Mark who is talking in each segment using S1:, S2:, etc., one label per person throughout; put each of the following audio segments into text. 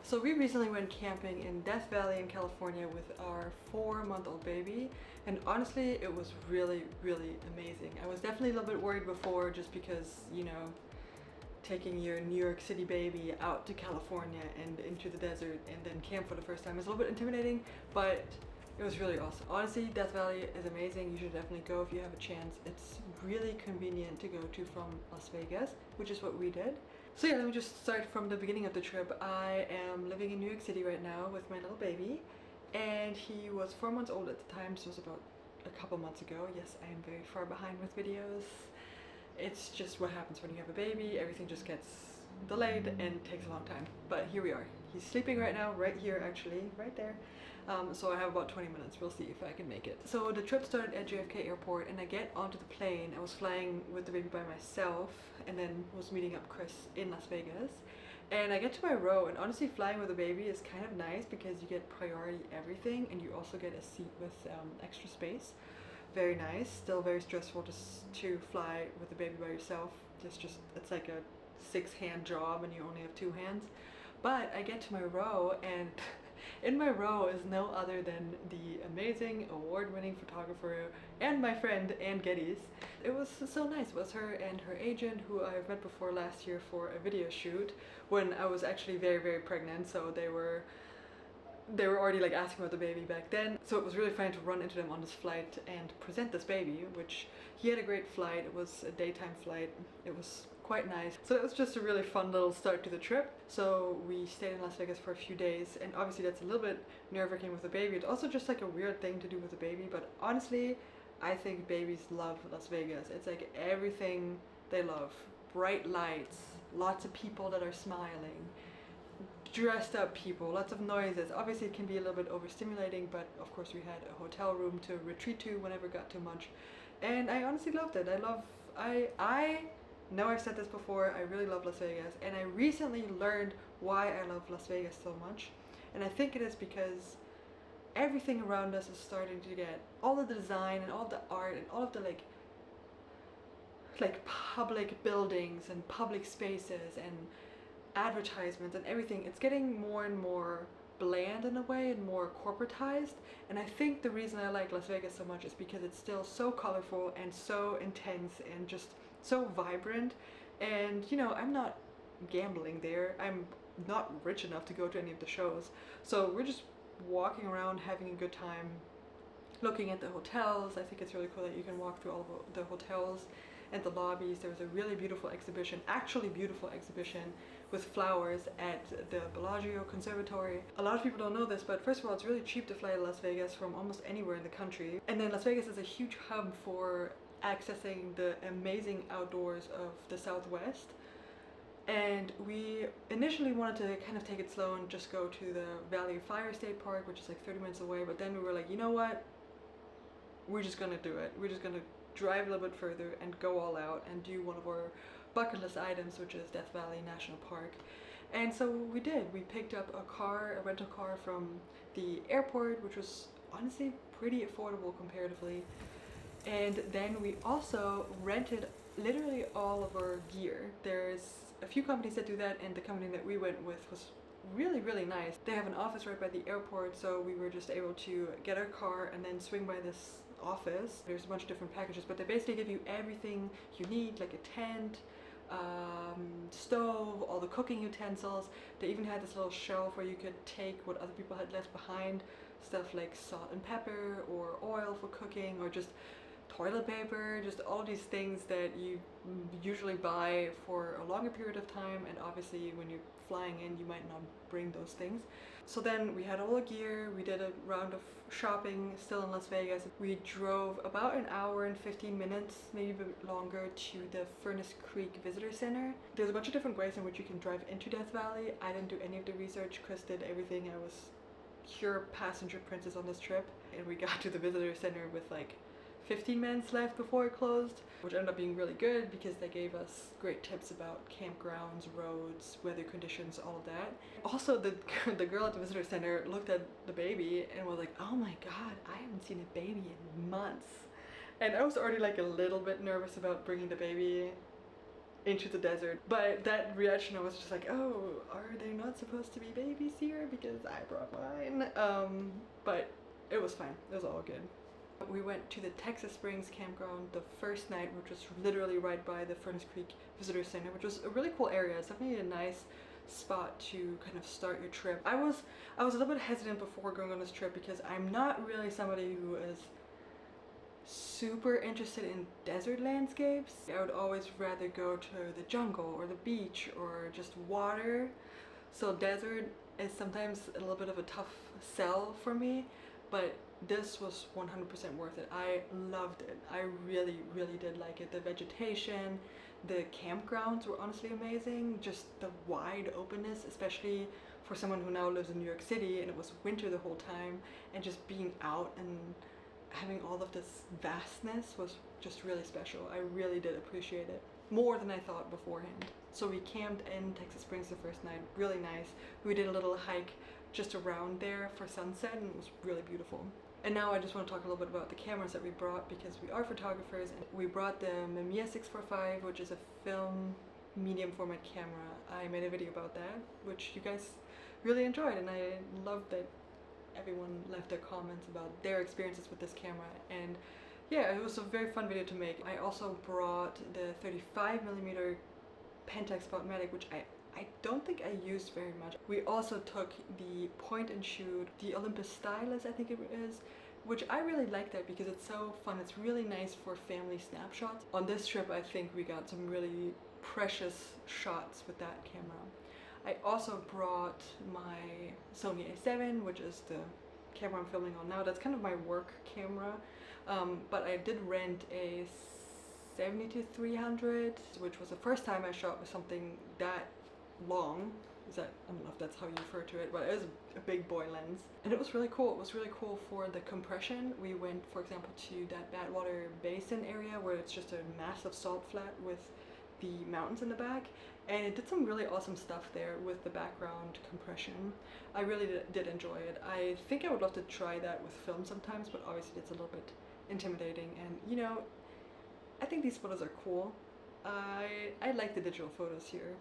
S1: So we recently went camping in Death Valley in California with our 4-month-old baby, and honestly it was really amazing. I was definitely a little bit worried before, just because, you know, taking your New York City baby out to California and into the desert and then camp for the first time is a little bit intimidating, but it was really awesome. Honestly, Death Valley is amazing. You should definitely go if you have a chance. It's really convenient to go to from Las Vegas, which is what we did. So yeah, let me just start from the beginning of the trip. I am living in New York City right now with my little baby, and he was 4 months old at the time, so it was about a couple months ago. Yes, I am very far behind with videos. It's just what happens when you have a baby. Everything just gets delayed and takes a long time, but here we are. He's sleeping right now, right here actually, right there. So I have about 20 minutes. We'll see if I can make it. So the trip started at JFK airport, and I get onto the plane. I was flying with the baby by myself and then was meeting up Chris in Las Vegas, and I get to my row, and honestly flying with a baby is kind of nice because you get priority everything and you also get a seat with extra space. Very nice. Still very stressful just to fly with the baby by yourself. It's like a 6-hand job and you only have 2 hands. But I get to my row, and in my row is no other than the amazing award-winning photographer and my friend Ann Geddes. It was so nice. It was her and her agent, who I've met before last year for a video shoot when I was actually very pregnant, so they were already like asking about the baby back then. So it was really fun to run into them on this flight and present this baby, which he had a great flight. It was a daytime flight. It was quite nice. So it was just a really fun little start to the trip. So we stayed in Las Vegas for a few days, and obviously that's a little bit nerve-wracking with the baby. It's also just like a weird thing to do with a baby, but honestly I think babies love Las Vegas. It's like everything they love. Bright lights, lots of people that are smiling, dressed up people, lots of noises. Obviously it can be a little bit overstimulating, but of course we had a hotel room to retreat to whenever it got too much, and I honestly loved it. I know I've said this before, I really love Las Vegas, and I recently learned why I love Las Vegas so much, and I think it is because everything around us is starting to get, all of the design and all of the art and all of the like public buildings and public spaces and advertisements and everything, it's getting more and more bland in a way and more corporatized. And I think the reason I like Las Vegas so much is because it's still so colorful and so intense and just so vibrant. And you know, I'm not gambling there, I'm not rich enough to go to any of the shows, so we're just walking around having a good time, looking at the hotels. I think it's really cool that you can walk through all of the hotels and the lobbies. There was a really beautiful exhibition, actually beautiful exhibition with flowers at the Bellagio Conservatory. A lot of people don't know this, but first of all, it's really cheap to fly to Las Vegas from almost anywhere in the country. And then Las Vegas is a huge hub for accessing the amazing outdoors of the Southwest. And we initially wanted to kind of take it slow and just go to the Valley of Fire State Park, which is like 30 minutes away, but then we were like, you know what? We're just gonna do it. We're just gonna drive a little bit further and go all out and do one of our bucket list items, which is Death Valley National Park. And so we did. We picked up a rental car from the airport, which was honestly pretty affordable comparatively. And then we also rented literally all of our gear. There's a few companies that do that, and the company that we went with was really nice. They have an office right by the airport, so we were just able to get our car and then swing by this office. There's a bunch of different packages, but they basically give you everything you need, like a tent, stove, all the cooking utensils. They even had this little shelf where you could take what other people had left behind, stuff like salt and pepper or oil for cooking, or just toilet paper, just all these things that you usually buy for a longer period of time, and obviously when you're flying in you might not bring those things. So then we had all the gear, we did a round of shopping still in Las Vegas. We drove about an hour and 15 minutes, maybe a bit longer, to the Furnace Creek Visitor Center. There's a bunch of different ways in which you can drive into Death Valley. I didn't do any of the research, Chris did everything. I was pure passenger princess on this trip, and we got to the visitor center with like 15 minutes left before it closed, which ended up being really good because they gave us great tips about campgrounds, roads, weather conditions, all of that. Also, the girl at the visitor center looked at the baby and was like, oh my god, I haven't seen a baby in months. And I was already like a little bit nervous about bringing the baby into the desert. But that reaction, I was just like, oh, are there not supposed to be babies here? Because I brought mine. But it was fine. It was all good. We went to the Texas Springs campground the first night, which was literally right by the Furnace Creek Visitor Center, which was a really cool area. It's definitely a nice spot to kind of start your trip. I was a little bit hesitant before going on this trip because I'm not really somebody who is super interested in desert landscapes. I would always rather go to the jungle or the beach or just water. So desert is sometimes a little bit of a tough sell for me, but this was 100% worth it. I loved it. I really, really did like it. The vegetation, the campgrounds were honestly amazing. Just the wide openness, especially for someone who now lives in New York City and it was winter the whole time, and just being out and having all of this vastness was just really special. I really did appreciate it more than I thought beforehand. So we camped in Texas Springs the first night, really nice. We did a little hike just around there for sunset and it was really beautiful. And now I just want to talk a little bit about the cameras that we brought because we are photographers. And we brought the Mamiya 645, which is a film medium format camera. I made a video about that, which you guys really enjoyed, and I loved that everyone left their comments about their experiences with this camera. And yeah, it was a very fun video to make. I also brought the 35mm Pentax Spotmatic, which I don't think I used very much. We also took the point and shoot, the Olympus Stylus I think it is, which I really like that because it's so fun. It's really nice for family snapshots. On this trip I think we got some really precious shots with that camera. I also brought my Sony A7, which is the camera I'm filming on now. That's kind of my work camera, but I did rent a 70-300, which was the first time I shot with something that long. Is that, I don't know if that's how you refer to it, but it is a big boy lens. And it was really cool. It was really cool for the compression. We went, for example, to that Badwater Basin area where it's just a massive salt flat with the mountains in the back, and it did some really awesome stuff there with the background compression. I really did enjoy it. I think I would love to try that with film sometimes, but obviously it's a little bit intimidating, and you know, I think these photos are cool. I like the digital photos here.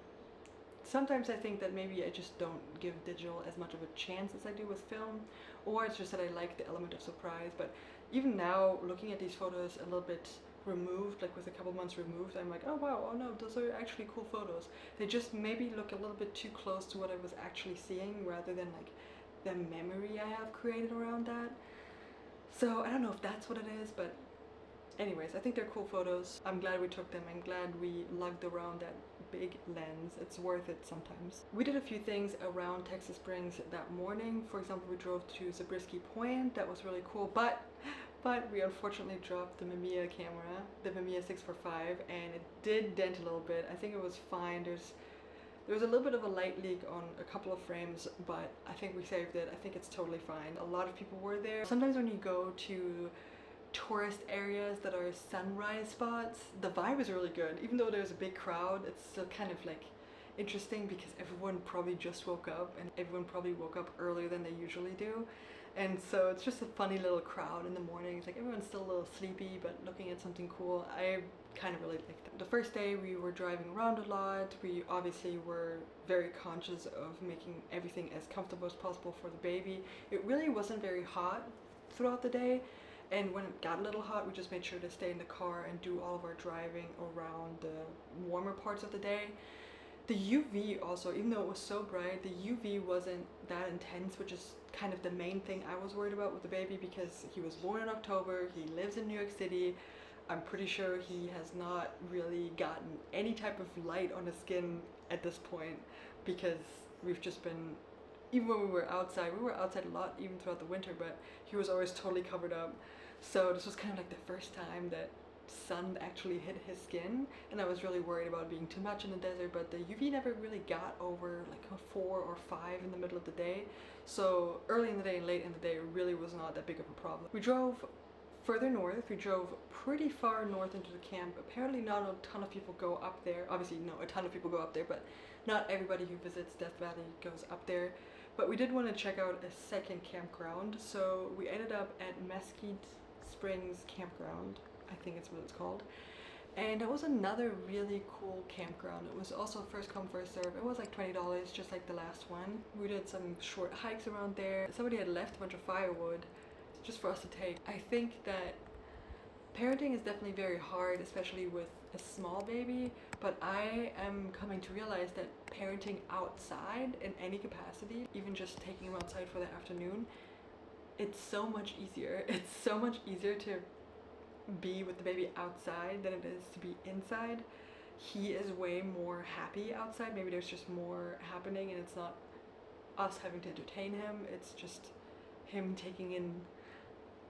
S1: Sometimes I think that maybe I just don't give digital as much of a chance as I do with film, or it's just that I like the element of surprise. But even now, looking at these photos a little bit removed, like with a couple months removed, I'm like, oh wow, oh no, those are actually cool photos. They just maybe look a little bit too close to what I was actually seeing rather than like the memory I have created around that. So I don't know if that's what it is, but anyways, I think they're cool photos. I'm glad we took them. I'm glad we lugged around that big lens. It's worth it sometimes. We did a few things around Texas Springs that morning. For example, we drove to Zabriskie Point. That was really cool, but we unfortunately dropped the Mamiya camera, the Mamiya 645, and it did dent a little bit. I think it was fine. There was a little bit of a light leak on a couple of frames, but I think we saved it. I think it's totally fine. A lot of people were there. Sometimes when you go to tourist areas that are sunrise spots, the vibe is really good. Even though there's a big crowd, it's still kind of like interesting because everyone probably just woke up, and everyone probably woke up earlier than they usually do. And so it's just a funny little crowd in the morning. It's like everyone's still a little sleepy but looking at something cool. I kind of really liked that. The first day we were driving around a lot. We obviously were very conscious of making everything as comfortable as possible for the baby. It really wasn't very hot throughout the day, and when it got a little hot we just made sure to stay in the car and do all of our driving around the warmer parts of the day. The UV also, even though it was so bright, the UV wasn't that intense, which is kind of the main thing I was worried about with the baby because he was born in October, he lives in New York City. I'm pretty sure he has not really gotten any type of light on his skin at this point because we've just been, even when we were outside a lot even throughout the winter, but he was always totally covered up. So this was kind of like the first time that sun actually hit his skin, and I was really worried about being too much in the desert, but the UV never really got over like a 4 or 5 in the middle of the day. So early in the day and late in the day it really was not that big of a problem. We drove further north. We drove pretty far north into the camp. Apparently not a ton of people go up there. Obviously no, a ton of people go up there, but not everybody who visits Death Valley goes up there. But we did want to check out a second campground, so we ended up at Mesquite Springs Campground, I think it's what it's called. And it was another really cool campground. It was also first come first serve. It was like $20, just like the last one. We did some short hikes around there. Somebody had left a bunch of firewood just for us to take. I think that parenting is definitely very hard, especially with a small baby, but I am coming to realize that parenting outside in any capacity, even just taking him outside for the afternoon, it's so much easier. It's so much easier to be with the baby outside than it is to be inside. He is way more happy outside. Maybe there's just more happening and it's not us having to entertain him. It's just him taking in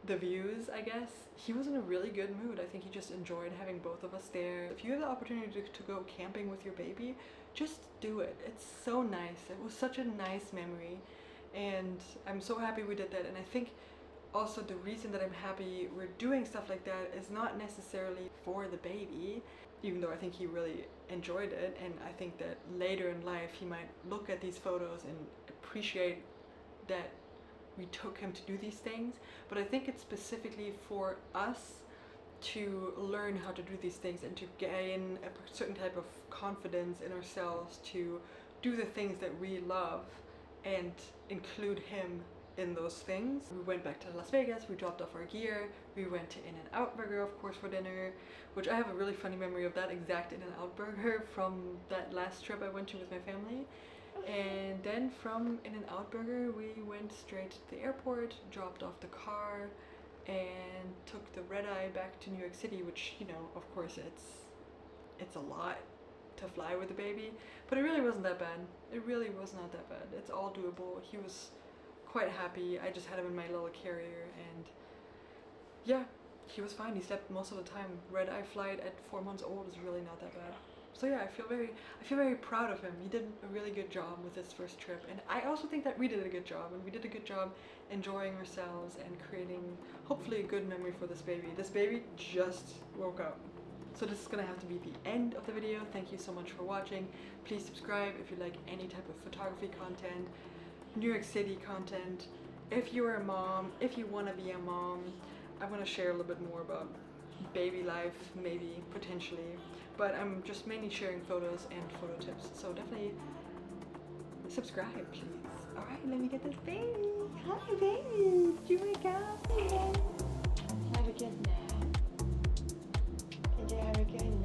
S1: the views, I guess. He was in a really good mood. I think he just enjoyed having both of us there. If you have the opportunity to go camping with your baby, just do it. It's so nice. It was such a nice memory and I'm so happy we did that. And I think also the reason that I'm happy we're doing stuff like that is not necessarily for the baby, even though I think he really enjoyed it, and I think that later in life he might look at these photos and appreciate that we took him to do these things. But I think it's specifically for us to learn how to do these things and to gain a certain type of confidence in ourselves to do the things that we love and include him in those things. We went back to Las Vegas, we dropped off our gear, we went to In-N-Out Burger, of course, for dinner, which I have a really funny memory of that exact In-N-Out Burger from that last trip I went to with my family. And then from In-N-Out Burger we went straight to the airport, dropped off the car, and took the red eye back to New York City, which, you know, of course it's a lot to fly with a baby, but it really wasn't that bad. It really was not that bad. It's all doable. He was quite happy. I just had him in my little carrier and yeah, he was fine. He slept most of the time. Red eye flight at 4 months old is really not that bad. So yeah, I feel very proud of him. He did a really good job with his first trip, and I also think that we did a good job, and we did a good job enjoying ourselves and creating hopefully a good memory for this baby. This baby just woke up. So this is gonna have to be the end of the video. Thank you so much for watching. Please subscribe if you like any type of photography content, New York City content. If you're a mom, if you want to be a mom, I want to share a little bit more about baby life, maybe, potentially, but I'm just mainly sharing photos and photo tips, so definitely subscribe, please. Alright, let me get this baby. Hi baby, did you wake up? Have a good night. Did you have a good night?